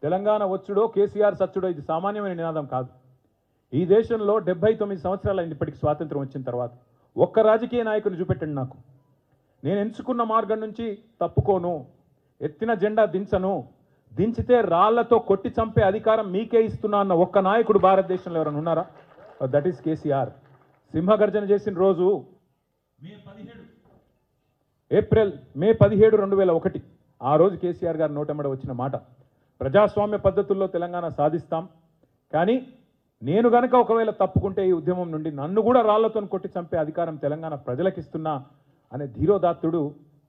తెలంగాణ వచ్చుడో కేసీఆర్ సచ్చుడో ఇది సామాన్యమైన నినాదం కాదు. ఈ దేశంలో 79 సంవత్సరాలు అయింది ఇప్పటికి స్వాతంత్రం వచ్చిన తర్వాత. ఒక్క రాజకీయ నాయకుని చూపెట్టండి నాకు. నేను ఎంచుకున్న మార్గం నుంచి తప్పుకోను, ఎత్తిన జెండా దించను, దించితే రాళ్లతో కొట్టి చంపే అధికారం మీకే ఇస్తున్నా అన్న ఒక్క నాయకుడు భారతదేశంలో ఎవరైనా ఉన్నారా? That is KCR. సింహగర్జన చేసిన రోజు మే 17 2001. ఆ రోజు కేసీఆర్ గారు నోటెమ్మడ వచ్చిన మాట, ప్రజాస్వామ్య పద్ధతుల్లో తెలంగాణ సాధిస్తాం, కానీ నేను గనక ఒకవేళ తప్పుకుంటే ఈ ఉద్యమం నుండి నన్ను కూడా రాళ్లతో కొట్టి చంపే అధికారం తెలంగాణ ప్రజలకు ఇస్తున్నా అనే ధీరోదాత్తుడు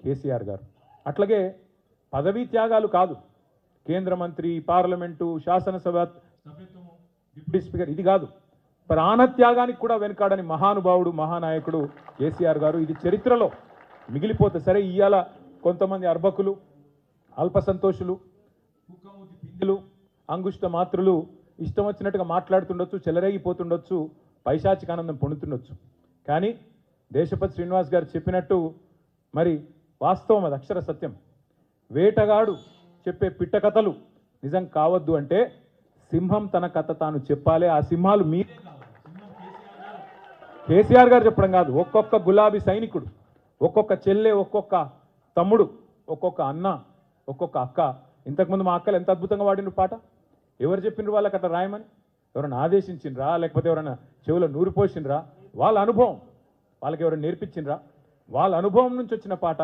కేసీఆర్ గారు. అట్లాగే పదవీ త్యాగాలు కాదు, కేంద్ర మంత్రి, పార్లమెంటు, శాసనసభ సభ్యత్వము, డిప్యూటీ స్పీకర్, ఇది కాదు, ప్రాణత్యాగానికి కూడా వెనుకాడని మహానుభావుడు, మహానాయకుడు కేసీఆర్ గారు. ఇది చరిత్రలో మిగిలిపోతే సరే. ఇవాళ కొంతమంది అర్భకులు, అల్ప సంతోషులు, కుక్కమూతి పిందులు, అంగుష్ట మాత్రులు ఇష్టం వచ్చినట్టుగా మాట్లాడుతుండొచ్చు, చెలరేగిపోతుండొచ్చు, పైశాచిక ఆనందం పొందుతుండొచ్చు. కానీ దేశపతి శ్రీనివాస్ గారు చెప్పినట్టు మరి వాస్తవం, అది అక్షర సత్యం. వేటగాడు చెప్పే పిట్ట కథలు నిజం కావద్దు అంటే సింహం తన కథ తాను చెప్పాలి. ఆ సింహాలు మీరే కావాలి. కేసీఆర్ గారు చెప్పడం కాదు, ఒక్కొక్క గులాబీ సైనికుడు, ఒక్కొక్క చెల్లె, ఒక్కొక్క తమ్ముడు, ఒక్కొక్క అన్న, ఒక్కొక్క అక్క. ఇంతకుముందు మా అక్కలు ఎంత అద్భుతంగా వాడిన పాట, ఎవరు చెప్పిండ్రు వాళ్ళకి అట్లా రాయమని? ఎవరైనా ఆదేశించిండ్రా, లేకపోతే ఎవరైనా చెవులో నూరి పోసిండ్రా? వాళ్ళ అనుభవం, వాళ్ళకి ఎవరైనా నేర్పించిండ్రా? వాళ్ళ అనుభవం నుంచి వచ్చిన పాట.